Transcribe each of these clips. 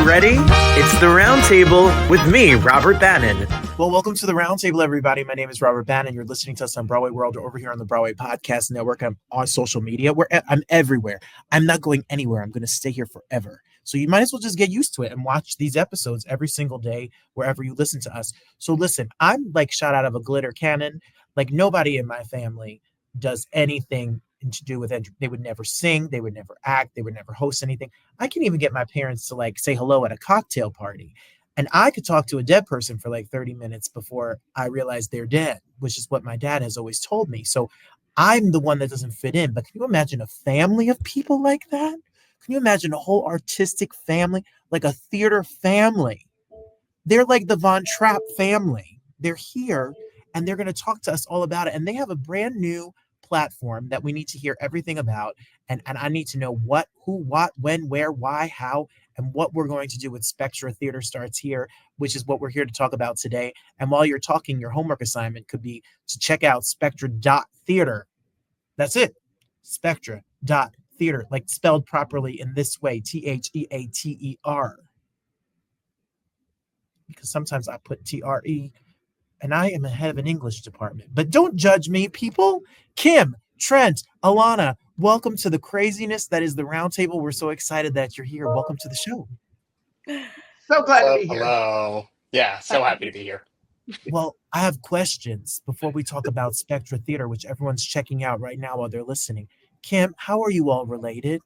you ready? It's the Roundtable with me, Robert Bannon. Well, welcome to the Roundtable, everybody. My name is Robert Bannon. You're listening to us on Broadway World or over here on the Broadway Podcast Network. I'm on social media. I'm everywhere. I'm not going anywhere. I'm going to stay here forever. So you might as well just get used to it and watch these episodes every single day wherever you listen to us. So listen, I'm like shot out of a glitter cannon. Like nobody in my family does anything to do with it. They would never sing. They would never act. They would never host anything. I can even get my parents to like say hello at a cocktail party. And I could talk to a dead person for like 30 minutes before I realize they're dead, which is what my dad has always told me. So I'm the one that doesn't fit in. But can you imagine a family of people like that? Can you imagine a whole artistic family, like a theater family? They're like the Von Trapp family. They're here and they're going to talk to us all about it. And they have a brand new platform that we need to hear everything about. And I need to know what, who, what, when, where, why, how, and what we're going to do with Spectra Theater Starts Here, which is what we're here to talk about today. And while you're talking, your homework assignment could be to check out spectra.theater. That's it. Spectra.theater, like spelled properly in this way, Theater. Because sometimes I put TRE, and I am the head of an English department. But don't judge me, people. Kim, Trent, Alanna, welcome to the craziness that is the Roundtable. We're so excited that you're here. Welcome to the show. So glad to be here. Hello. Yeah, so happy to be here. Well, I have questions before we talk about Spectra Theater, which everyone's checking out right now while they're listening. Kim, how are you all related?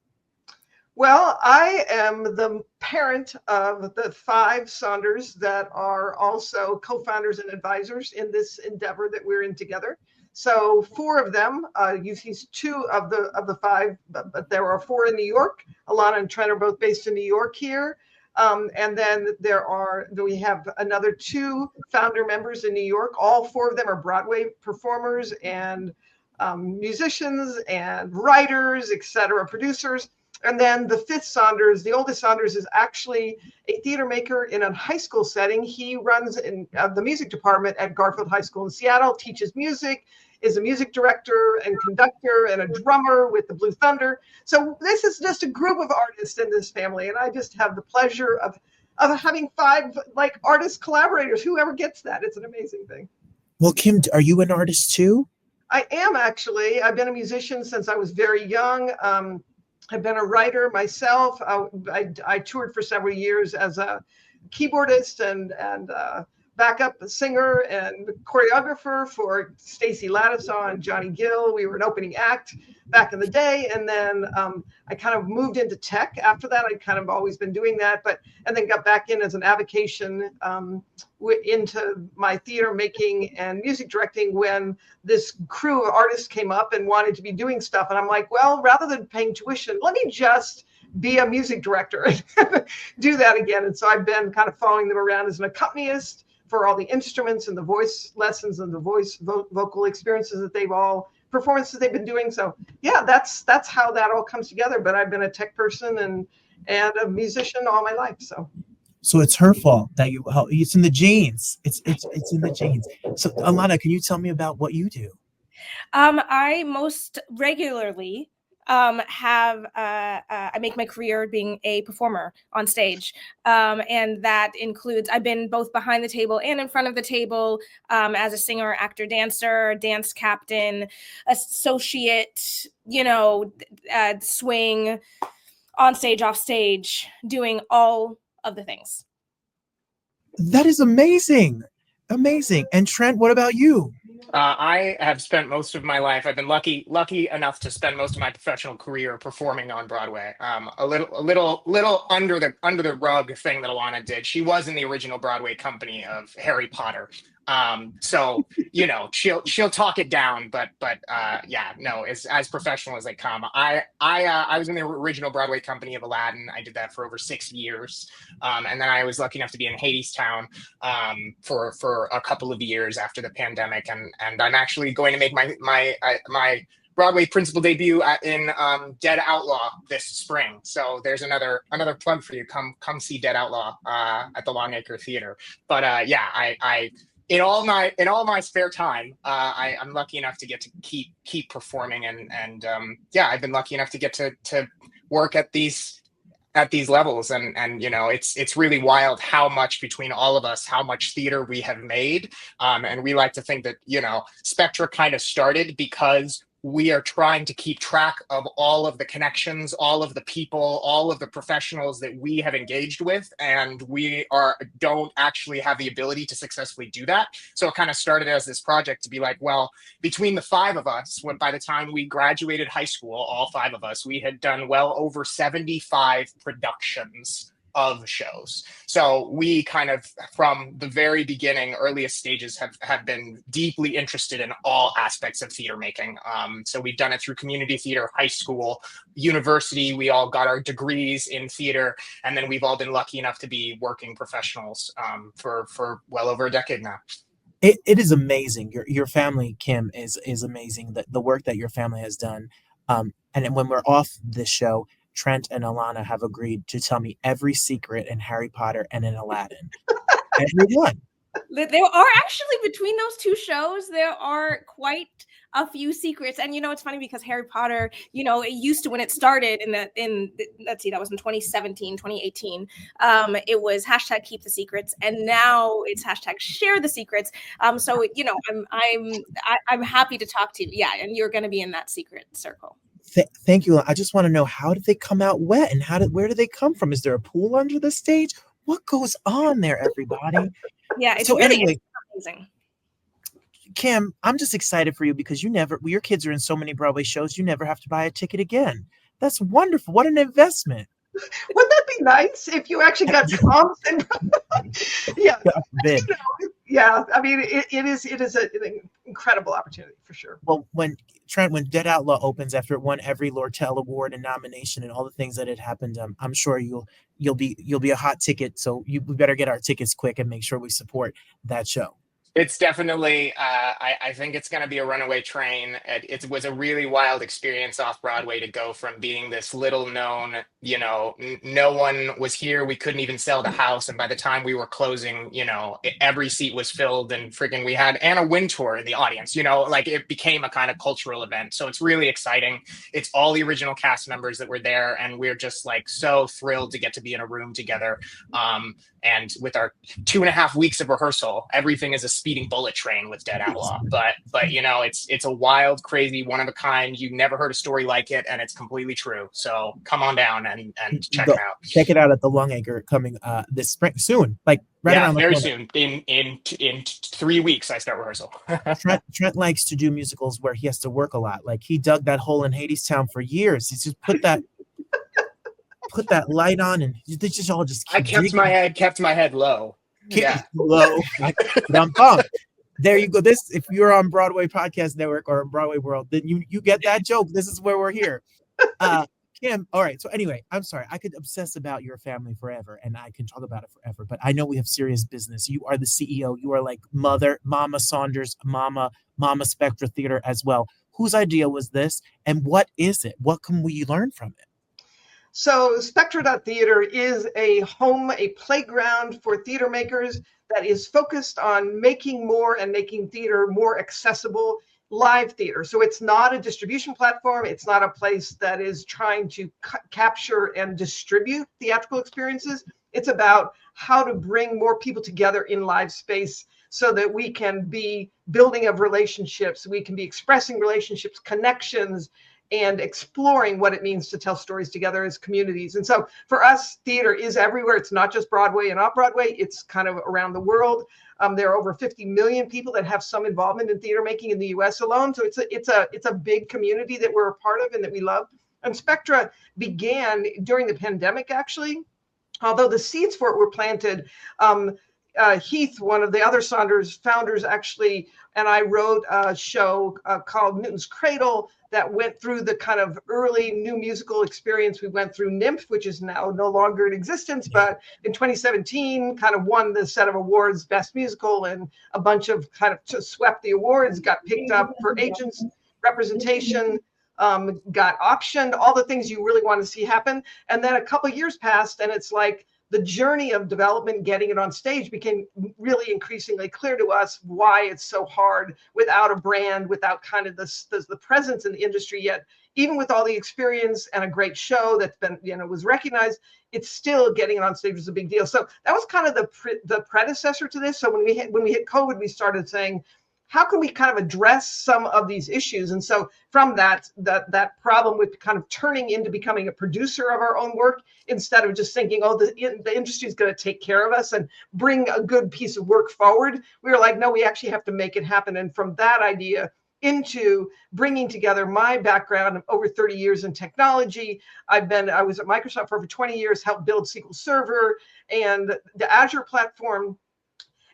Well, I am the parent of the 5 Saunders that are also co-founders and advisors in this endeavor that we're in together. So 4 of them, you see 2 of the 5, but there are 4 in New York. Alanna and Trent are both based in New York here. And then we have another 2 founder members in New York. All 4 of them are Broadway performers and musicians and writers, etc., producers. And then the 5th Saunders, the oldest Saunders, is actually a theater maker in a high school setting. He runs in the music department at Garfield High School in Seattle, teaches music, is a music director and conductor and a drummer with the Blue Thunder. So this is just a group of artists in this family. And I just have the pleasure of having 5 like artist collaborators. Whoever gets that, it's an amazing thing. Well, Kim, are you an artist too? I am actually. I've been a musician since I was very young. I've been a writer myself. I toured for several years as a keyboardist and backup singer and choreographer for Stacey Lattisaw and Johnny Gill. We were an opening act back in the day. And then I kind of moved into tech after that. I'd kind of always been doing that, and then got back in as an avocation into my theater making and music directing when this crew of artists came up and wanted to be doing stuff. And I'm like, well, rather than paying tuition, let me just be a music director and do that again. And so I've been kind of following them around as an accompanist for all the instruments and the voice lessons and the voice vocal experiences that performances they've been doing. So yeah, that's how that all comes together. But I've been a tech person and a musician all my life. So it's her fault that it's in the genes. It's in the genes. So Alanna, can you tell me about what you do? I most regularly I make my career being a performer on stage. And that includes, I've been both behind the table and in front of the table as a singer, actor, dancer, dance captain, associate, swing, on stage, off stage, doing all of the things. That is amazing. Amazing. And Trent, what about you? I have spent most of my life. I've been lucky enough to spend most of my professional career performing on Broadway. A little under the rug thing that Alanna did. She was in the original Broadway company of Harry Potter. So she'll talk it down, but as professional as they come. I was in the original Broadway company of Aladdin. I did that for over 6 years, and then I was lucky enough to be in Hadestown for a couple of years after the pandemic, and I'm actually going to make my Broadway principal debut in Dead Outlaw this spring. So there's another plug for you. Come see Dead Outlaw at the Longacre Theater. But I in all my spare time, I'm lucky enough to get to keep performing, and I've been lucky enough to get to work at these at these levels, and it's really wild how much between all of us, how much theater we have made. And we like to think that Spectra kind of started because we are trying to keep track of all of the connections, all of the people, all of the professionals that we have engaged with, and we don't actually have the ability to successfully do that. So it kind of started as this project to be like, well, between the five of us, by the time we graduated high school, all five of us, we had done well over 75 productions of shows. So we kind of, from the very beginning, earliest stages, have been deeply interested in all aspects of theater making. So we've done it through community theater, high school, university. We all got our degrees in theater, and then we've all been lucky enough to be working professionals for well over a decade now. It is amazing. Your family, Kim, is amazing. The work that your family has done. And then when we're off this show, Trent and Alanna have agreed to tell me every secret in Harry Potter and in Aladdin. Every one. There are actually, between those two shows, there are quite a few secrets. And it's funny because Harry Potter, it used to, when it started let's see, that was in 2017, 2018. It was hashtag keep the secrets, and now it's hashtag share the secrets. So I'm happy to talk to you. Yeah, and you're going to be in that secret circle. Thank you. I just want to know, how did they come out wet, and where do they come from? Is there a pool under the stage? What goes on there, everybody? Yeah, it's so really anyway, amazing. Kim, I'm just excited for you because your kids are in so many Broadway shows. You never have to buy a ticket again. That's wonderful. What an investment. Wouldn't that be nice if you actually got comps? And yeah. Yeah, I mean, it is an incredible opportunity for sure. Well, when Dead Outlaw opens, after it won every Lortel Award and nomination and all the things that had happened, I'm sure you'll be a hot ticket. So we better get our tickets quick and make sure we support that show. It's definitely, I think it's going to be a runaway train. It was a really wild experience off Broadway to go from being this little known, no one was here. We couldn't even sell the house. And by the time we were closing, every seat was filled, and freaking we had Anna Wintour in the audience, like it became a kind of cultural event. So it's really exciting. It's all the original cast members that were there. And we're just like so thrilled to get to be in a room together. And with our 2.5 weeks of rehearsal, everything is a speeding bullet train with Dead Outlaw. But it's a wild, crazy, one of a kind. You never heard a story like it, and it's completely true. So come on down and check it out. Check it out at the Longacre coming this spring soon. Like around the very corner. soon. In 3 weeks, I start rehearsal. Trent likes to do musicals where he has to work a lot. Like he dug that hole in Hadestown for years. He's just put that light on, and they just all just I kept my head low. Low. There you go. This, if you're on Broadway Podcast Network or Broadway World, then you get that joke. This is where we're here. Kim, all right. So anyway, I'm sorry. I could obsess about your family forever, and I can talk about it forever, but I know we have serious business. You are the CEO. You are like Mama Saunders, Mama Spectra Theater as well. Whose idea was this, and what is it? What can we learn from it? So Spectra.Theater is a playground for theater makers that is focused on making more and making theater more accessible, live theater. So it's not a distribution platform. It's not a place that is trying to capture and distribute theatrical experiences. It's about how to bring more people together in live space so that we can be building of relationships. We can be expressing relationships, connections, and exploring what it means to tell stories together as communities. And so for us, theater is everywhere. It's not just Broadway and off-Broadway. It's kind of around the world. There are over 50 million people that have some involvement in theater making in the US alone. So it's a big community that we're a part of and that we love. And Spectra began during the pandemic, actually, although the seeds for it were planted. Heath, one of the other Saunders founders, actually, and I wrote a show called Newton's Cradle that went through the kind of early new musical experience. We went through Nymph, which is now no longer in existence, but in 2017 kind of won the set of awards, Best Musical, and a bunch of kind of just swept the awards, got picked up for agents representation, got optioned, all the things you really want to see happen. And then a couple of years passed, and it's like the journey of development, getting it on stage, became really increasingly clear to us why it's so hard without a brand, without kind of the presence in the industry yet. Even with all the experience and a great show that's been, was recognized, it's still getting it on stage was a big deal. So that was kind of the predecessor to this. So when we hit COVID, we started saying, how can we kind of address some of these issues? And so from that problem with kind of turning into becoming a producer of our own work, instead of just thinking, oh, the industry is going to take care of us and bring a good piece of work forward, we were like, no, we actually have to make it happen. And from that idea into bringing together my background of over 30 years in technology. I was at Microsoft for over 20 years, helped build SQL Server and the Azure platform.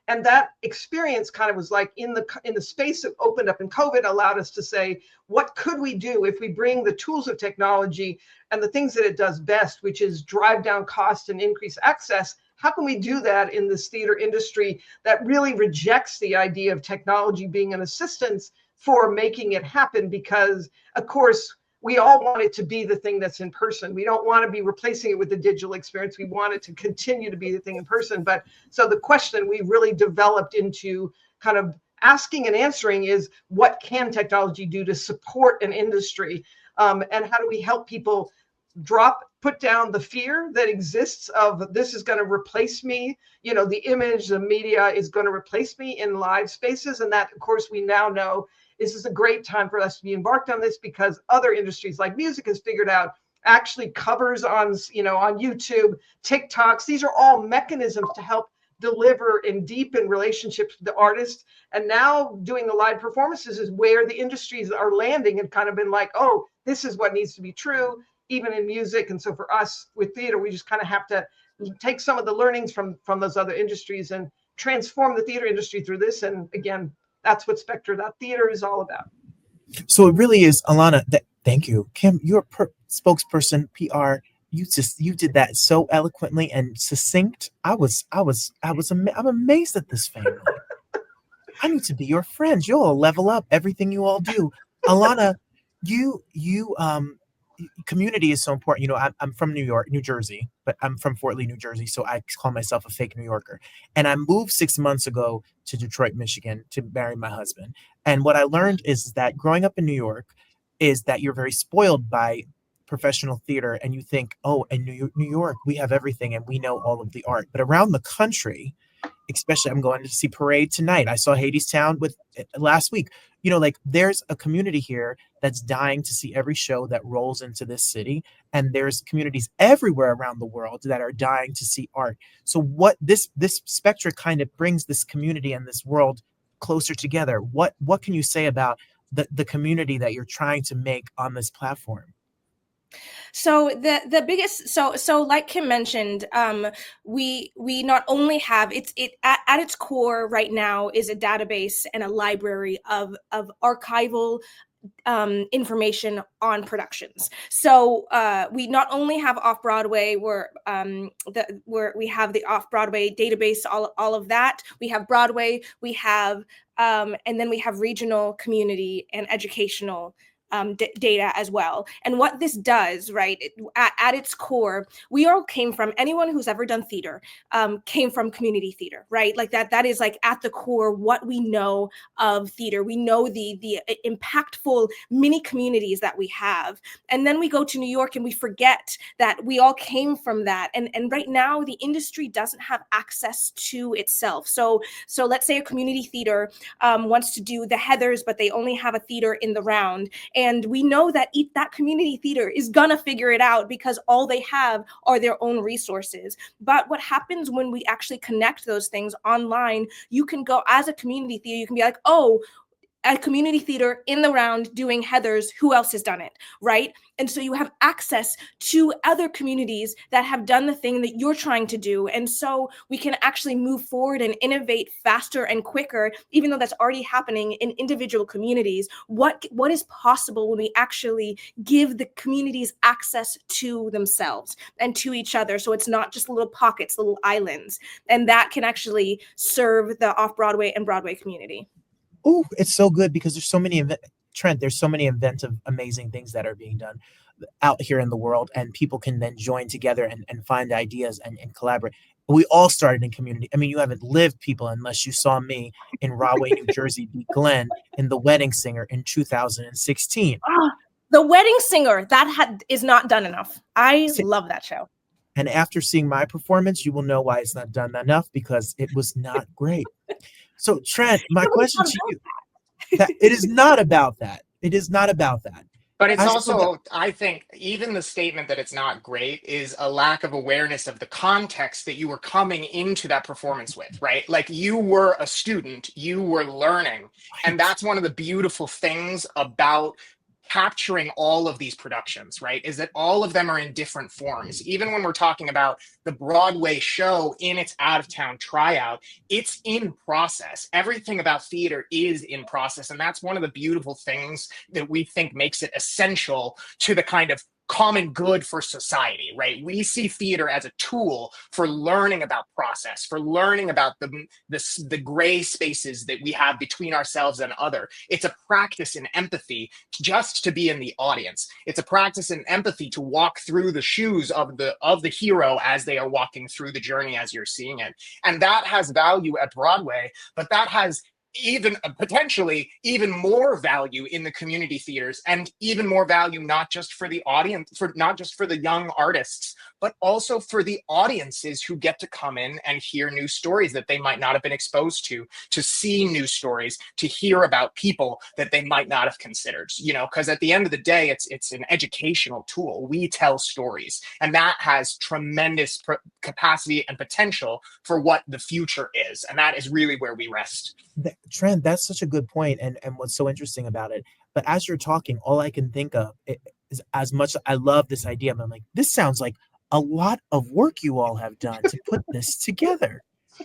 And that experience kind of was like in the space that opened up in COVID, allowed us to say, what could we do if we bring the tools of technology and the things that it does best, which is drive down cost and increase access? How can we do that in this theater industry that really rejects the idea of technology being an assistance for making it happen? Because, of course, we all want it to be the thing that's in person. We don't want to be replacing it with the digital experience. We want it to continue to be the thing in person. But so the question we really developed into kind of asking and answering is, what can technology do to support an industry? And how do we help people put down the fear that exists of this is going to replace me? The image, the media is going to replace me in live spaces. And that, of course, we now know this is a great time for us to be embarked on this, because other industries like music has figured out actually covers on YouTube, TikToks. These are all mechanisms to help deliver and deepen relationships with the artist. And now doing the live performances is where the industries are landing and kind of been like, oh, this is what needs to be true, even in music. And so for us with theater, we just kind of have to take some of the learnings from those other industries and transform the theater industry through this. And again, that's what Spectra.theater is all about. So it really is, Alanna. Thank you, Kim. You're spokesperson, PR. You did that so eloquently and succinct. I'm amazed at this family. I need to be your friends. You'll level up everything you all do. Alanna, community is so important. I'm from New Jersey, but I'm from Fort Lee, New Jersey. So I call myself a fake New Yorker. And I moved 6 months ago to Detroit, Michigan to marry my husband. And what I learned is that growing up in New York is that you're very spoiled by professional theater. And you think, oh, in New York, we have everything and we know all of the art. But around the country, especially, I'm going to see Parade tonight. I saw Hadestown last week. There's a community here that's dying to see every show that rolls into this city. And there's communities everywhere around the world that are dying to see art. So what this Spectra kind of brings this community and this world closer together. What can you say about the community that you're trying to make on this platform? So the biggest, so like Kim mentioned, we not only have at its core right now is a database and a library of archival information on productions. So we not only have off-Broadway, where we have the off-Broadway database, all of that. We have Broadway, we have and then we have regional, community, and educational data as well. And what this does, right, at its core, we all came from, anyone who's ever done theater came from community theater, right? Like that is like at the core what we know of theater. We know the impactful mini communities that we have. And then we go to New York and we forget that we all came from that. And right now the industry doesn't have access to itself. So let's say a community theater wants to do the Heathers, but they only have a theater in the Round. And we know that that community theater is gonna figure it out because all they have are their own resources. But what happens when we actually connect those things online, you can go as a community theater, you can be like, oh, a community theater in the Round doing Heathers, who else has done it, right? And so you have access to other communities that have done the thing that you're trying to do. And so we can actually move forward and innovate faster and quicker, even though that's already happening in individual communities. What is possible when we actually give the communities access to themselves and to each other? So it's not just little pockets, little islands. And that can actually serve the off-Broadway and Broadway community. Oh, it's so good because there's so many Trent, there's so many inventive, amazing things that are being done out here in the world, and people can then join together and find ideas and collaborate. We all started in community. I mean, you haven't lived, people, unless you saw me in Rahway, New Jersey, beat Glenn in The Wedding Singer in 2016. The Wedding Singer, is not done enough. I love that show. And after seeing my performance, you will know why it's not done enough, because it was not great. So, Trent, my question to you, it is not about that. It is not about that. But it's also, I think, even the statement that it's not great is a lack of awareness of the context that you were coming into that performance with, right? Like, you were a student, you were learning. And that's one of the beautiful things about capturing all of these productions, right, is that all of them are in different forms. Even when we're talking about the Broadway show in its out-of-town tryout, it's in process. Everything about theater is in process. And that's one of the beautiful things that we think makes it essential to the kind of common good for society, right? We see theater as a tool for learning about process, for learning about the gray spaces that we have between ourselves and other. It's a practice in empathy just to be in the audience. It's a practice in empathy to walk through the shoes of the hero as they are walking through the journey as you're seeing it. And that has value at Broadway, but that has even potentially even more value in the community theaters, and even more value not just for the audience, not just for the young artists, but also for the audiences who get to come in and hear new stories that they might not have been exposed to see new stories, to hear about people that they might not have considered, because at the end of the day, it's an educational tool. We tell stories, and that has tremendous capacity and potential for what the future is. And that is really where we rest. Trent, that's such a good point, and what's so interesting about it. But as you're talking, all I can think of is, as much as I love this idea, but I'm like, this sounds like a lot of work you all have done to put this together.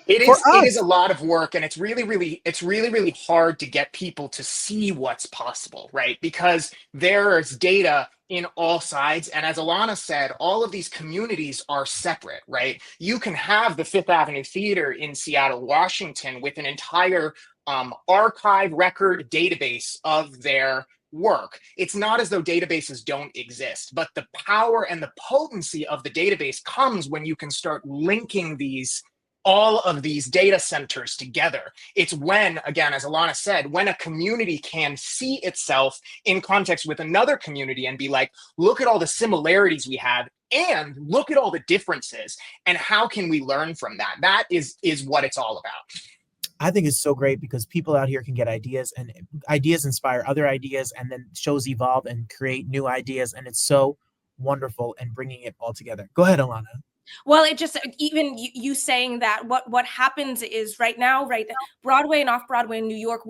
It is a lot of work, and it's really hard to get people to see what's possible, right? Because there's data in all sides. And as Alanna said, all of these communities are separate, right? You can have the Fifth Avenue Theater in Seattle, Washington, with an entire archive record database of their work. It's not as though databases don't exist, but the power and the potency of the database comes when you can start linking all of these data centers together. It's when, again, as Alanna said, when a community can see itself in context with another community and be like, look at all the similarities we have and look at all the differences, and how can we learn from that? That is what it's all about. I think it's so great, because people out here can get ideas, and ideas inspire other ideas, and then shows evolve and create new ideas. And it's so wonderful, and bringing it all together. Go ahead, Alanna. Well, it just, even you saying that, what happens is right now, right, Broadway and off-Broadway in New York,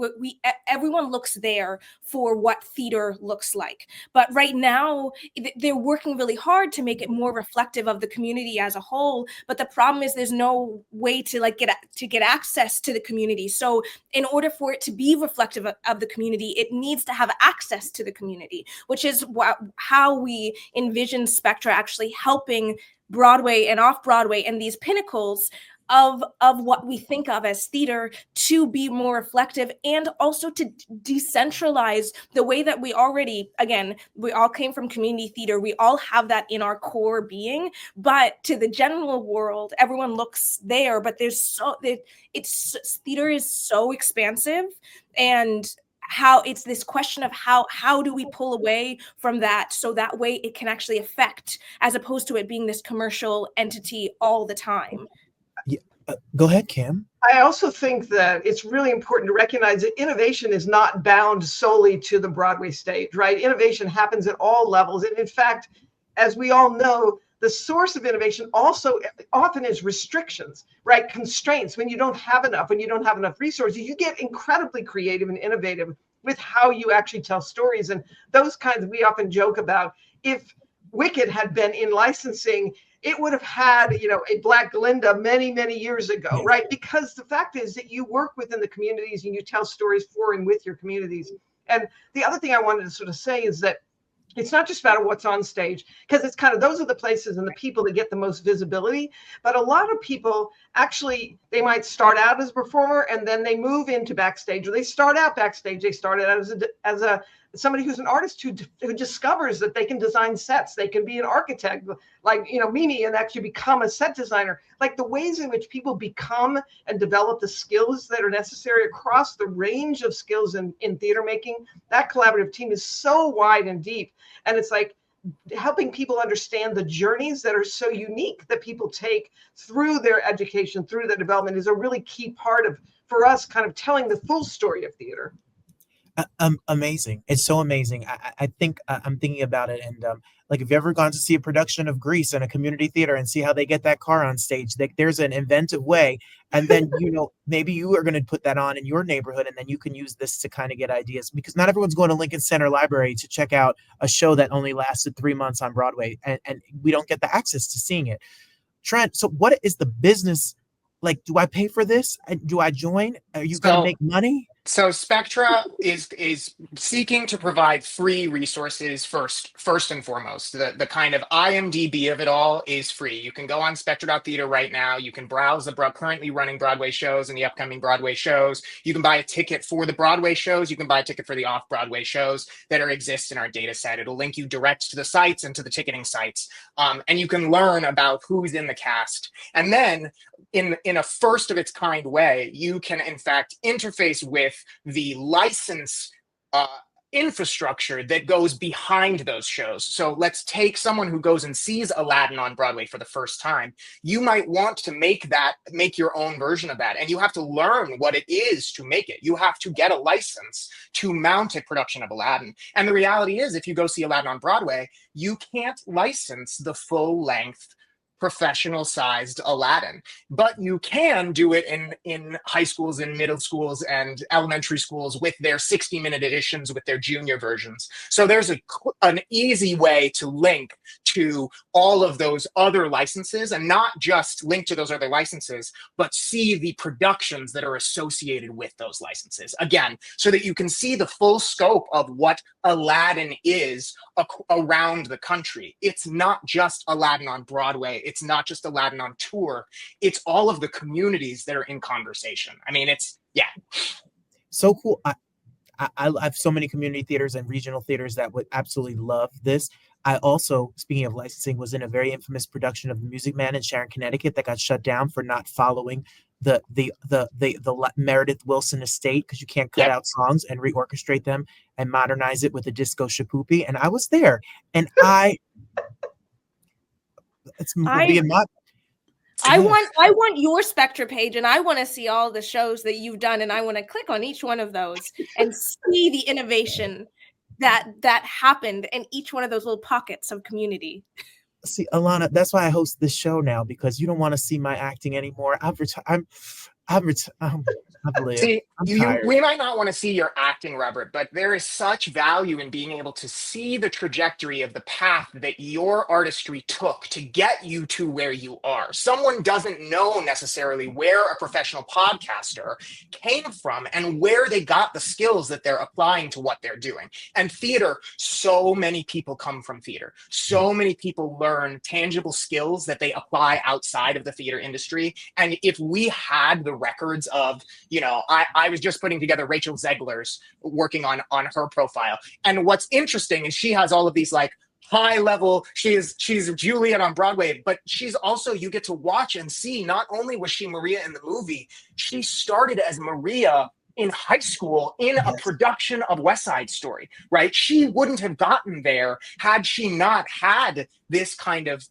everyone looks there for what theater looks like. But right now, they're working really hard to make it more reflective of the community as a whole. But the problem is there's no way to get access to the community. So in order for it to be reflective of the community, it needs to have access to the community, which is how we envision Spectra actually helping Broadway and off-Broadway and these pinnacles of what we think of as theater to be more reflective, and also to decentralize the way that we already, again, we all came from community theater. We all have that in our core being, but to the general world, everyone looks there, but theater is so expansive, and how it's this question of how do we pull away from that, so that way it can actually affect, as opposed to it being this commercial entity all the time. Yeah. Go ahead, Kim. I also think that it's really important to recognize that innovation is not bound solely to the Broadway stage, right? Innovation happens at all levels. And in fact, as we all know, the source of innovation also often is restrictions, right? Constraints. When you don't have enough resources, you get incredibly creative and innovative with how you actually tell stories. And those kinds, we often joke about, if Wicked had been in licensing, it would have had, a Black Glinda many, many years ago, right? Because the fact is that you work within the communities and you tell stories for and with your communities. And the other thing I wanted to sort of say is that it's not just about what's on stage, because it's kind of, those are the places and the people that get the most visibility. But a lot of people actually, they might start out as a performer and then they move into backstage, or they start out backstage. They started out as somebody who's an artist who discovers that they can design sets. They can be an architect, like, Mimi, and actually become a set designer. Like the ways in which people become and develop the skills that are necessary across the range of skills in theater making. That collaborative team is so wide and deep. And it's like helping people understand the journeys that are so unique that people take through their education, through their development, is a really key part of, for us, kind of telling the full story of theater. Amazing. It's so amazing. I think I'm thinking about it. And like, if you've ever gone to see a production of Grease in a community theater and see how they get that car on stage, there's an inventive way. And then, maybe you are going to put that on in your neighborhood, and then you can use this to kind of get ideas, because not everyone's going to Lincoln Center Library to check out a show that only lasted 3 months on Broadway. And we don't get the access to seeing it. Trent, so what is the business? Like, do I pay for this? Do I join? Are you going to make money? So Spectra is seeking to provide free resources first and foremost. The kind of IMDb of it all is free. You can go on Spectra.theater right now. You can browse the currently running Broadway shows and the upcoming Broadway shows. You can buy a ticket for the Broadway shows. You can buy a ticket for the off-Broadway shows that exist in our data set. It'll link you direct to the sites and to the ticketing sites. And you can learn about who's in the cast. And then in a first of its kind way, you can in fact interface with the license infrastructure that goes behind those shows. So let's take someone who goes and sees Aladdin on Broadway for the first time. You might want to make your own version of that, and you have to learn what it is to make it. You have to get a license to mount a production of Aladdin. And the reality is, if you go see Aladdin on Broadway, you can't license the full length professional sized Aladdin, but you can do it in high schools and middle schools and elementary schools with their 60-minute editions, with their junior versions. So there's an easy way to link to all of those other licenses, and not just link to those other licenses, but see the productions that are associated with those licenses. Again, so that you can see the full scope of what Aladdin is around the country. It's not just Aladdin on Broadway. It's not just Aladdin on tour. It's all of the communities that are in conversation. I mean, so cool. I have so many community theaters and regional theaters that would absolutely love this. I also, speaking of licensing, was in a very infamous production of The Music Man in Sharon, Connecticut, that got shut down for not following the Meredith Willson estate, because you can't cut out songs and reorchestrate them and modernize it with a disco shapoopy. And I was there, and I want your Spectra page, and I want to see all the shows that you've done, and I want to click on each one of those and see the innovation that happened in each one of those little pockets of community. See, Alanna, that's why I host this show now, because you don't want to see my acting anymore. See, we might not want to see your acting, Robert, but there is such value in being able to see the trajectory of the path that your artistry took to get you to where you are. Someone doesn't know necessarily where a professional podcaster came from and where they got the skills that they're applying to what they're doing. And theater, so many people come from theater. So many people learn tangible skills that they apply outside of the theater industry. And if we had the records of, I was just putting together Rachel Zegler's, working on her profile. And what's interesting is she has all of these like high level, she's Juliet on Broadway, but she's also, you get to watch and see, not only was she Maria in the movie, she started as Maria in high school in a production of West Side Story, right? She wouldn't have gotten there had she not had this kind of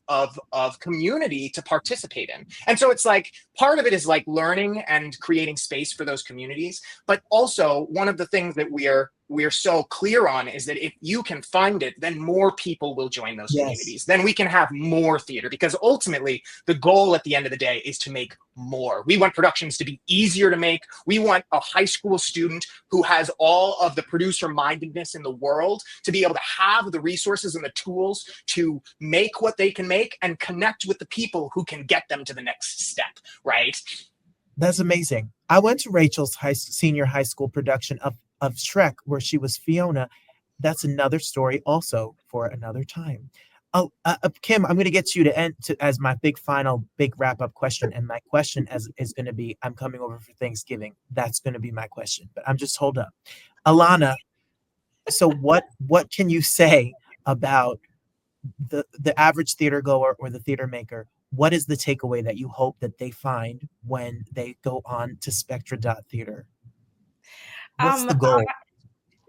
community to participate in. And so it's like, part of it is like learning and creating space for those communities. But also, one of the things that we're so clear on is that if you can find it, then more people will join those communities. Then we can have more theater, because ultimately the goal at the end of the day is to make more. We want productions to be easier to make. We want a high school student who has all of the producer mindedness in the world to be able to have the resources and the tools to make what they can make and connect with the people who can get them to the next step, right? That's amazing. I went to Rachel's senior high school production of Shrek, where she was Fiona. That's another story also for another time. Kim, I'm going to get you to end as my big wrap-up question. And my question is going to be, I'm coming over for Thanksgiving. That's going to be my question. But hold up. Alanna, So what can you say about the average theater goer or the theater maker? What is the takeaway that you hope that they find when they go on to Spectra.theater? What's Um, the goal?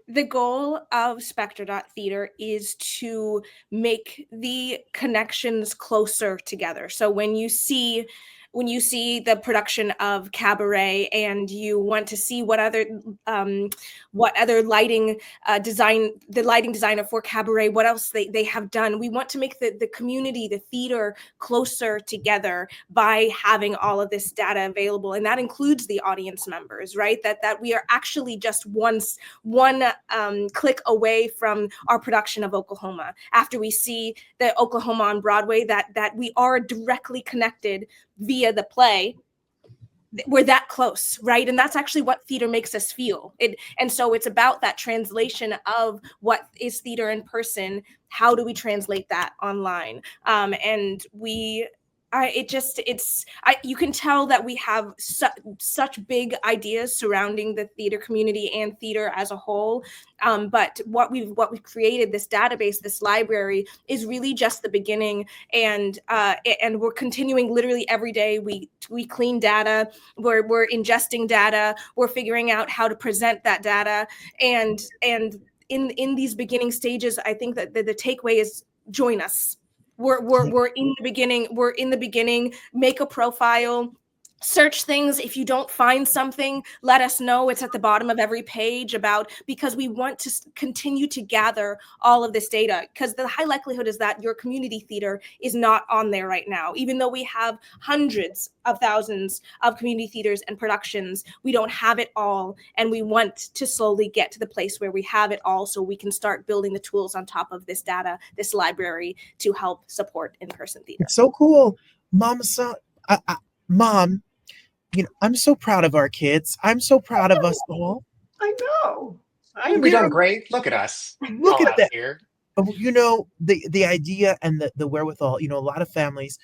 the goal of Spectra.theater is to make the connections closer together. So when you see the production of Cabaret and you want to see what other lighting the lighting designer for Cabaret, what else they have done, we want to make the community, the theater, closer together by having all of this data available, and that includes the audience members, right? That we are actually just one click away from our production of Oklahoma. After we see the Oklahoma on Broadway, that we are directly connected via the play. We're that close, right? And that's actually what theater makes us feel. And so it's about that translation of what is theater in person. How do we translate that online? And you can tell that we have such big ideas surrounding the theater community and theater as a whole. But what we've created, this database, this library, is really just the beginning. And we're continuing literally every day. We clean data, we're ingesting data, we're figuring out how to present that data. And in these beginning stages, I think that the takeaway is join us. We're in the beginning. We're in the beginning. Make a profile. Search things. If you don't find something, let us know. It's at the bottom of every page because we want to continue to gather all of this data, because the high likelihood is that your community theater is not on there right now. Even though we have hundreds of thousands of community theaters and productions, we don't have it all. And we want to slowly get to the place where we have it all, so we can start building the tools on top of this data, this library, to help support in-person theater. It's so cool. Mom, I'm so proud of our kids. I'm so proud of us all. I know. We've done great. Look at us. Look all at that. Here. The idea and the wherewithal, a lot of families,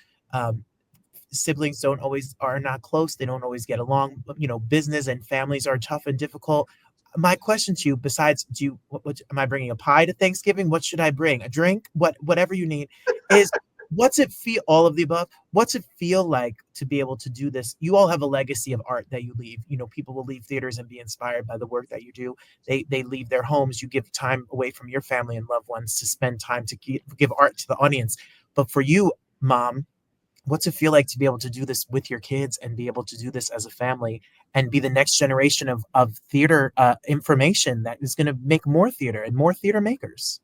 siblings are not close. They don't always get along. Business and families are tough and difficult. My question to you, besides, what am I bringing? A pie to Thanksgiving? What should I bring? A drink? Whatever you need is. What's it feel, all of the above? What's it feel like to be able to do this? You all have a legacy of art that you leave. People will leave theaters and be inspired by the work that you do. They leave their homes. You give time away from your family and loved ones to spend time to give art to the audience. But for you, Mom, what's it feel like to be able to do this with your kids and be able to do this as a family and be the next generation of theater information that is going to make more theater and more theater makers?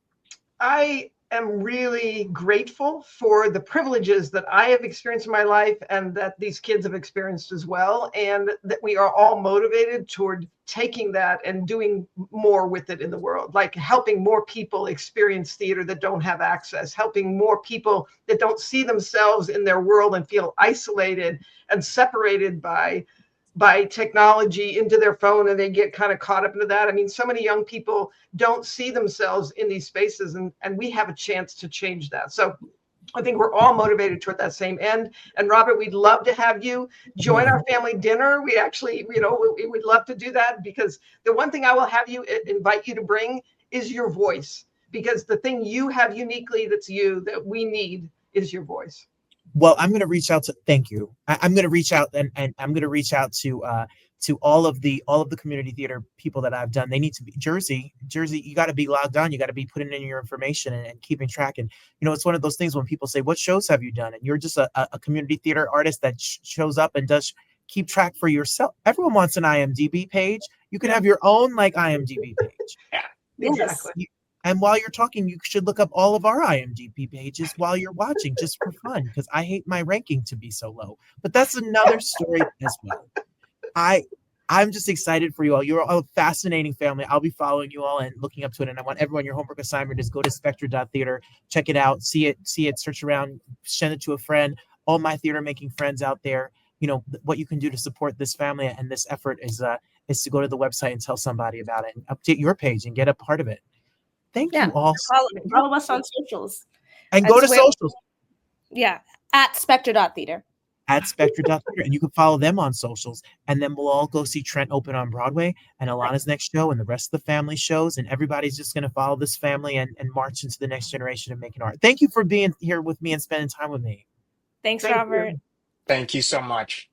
I am really grateful for the privileges that I have experienced in my life and that these kids have experienced as well, and that we are all motivated toward taking that and doing more with it in the world, like helping more people experience theater that don't have access, helping more people that don't see themselves in their world and feel isolated and separated by technology into their phone, and they get kind of caught up into that. I mean, so many young people don't see themselves in these spaces, and we have a chance to change that. So I think we're all motivated toward that same end. And Robert, we'd love to have you join our family dinner. We actually, we would love to do that, because the one thing I will have you invite you to bring is your voice, because the thing you have uniquely that's you that we need is your voice. Well, I'm going to reach out to. Thank you. I'm going to reach out and I'm going to reach out to all of the community theater people that I've done. They need to be Jersey. You got to be logged on. You got to be putting in your information and keeping track. And it's one of those things when people say, "What shows have you done?" and you're just a community theater artist that shows up and does keep track for yourself. Everyone wants an IMDb page. You can have your own IMDb page. Yeah, exactly. And while you're talking, you should look up all of our IMDb pages while you're watching, just for fun, because I hate my ranking to be so low. But that's another story as well. I'm just excited for you all. You're all a fascinating family. I'll be following you all and looking up to it. And I want everyone, your homework assignment is go to Spectra.theater, check it out, see it, search around, send it to a friend. All my theater making friends out there, what you can do to support this family and this effort is to go to the website and tell somebody about it and update your page and get a part of it. Thank you all. Follow us on socials. And go to socials. Yeah, at Spectra.theater. at Spectra.theater, and you can follow them on socials. And then we'll all go see Trent open on Broadway and Alanna's next show and the rest of the family shows. And everybody's just going to follow this family and march into the next generation of making art. Thank you for being here with me and spending time with me. Thanks, Thank you. Robert. Thank you so much.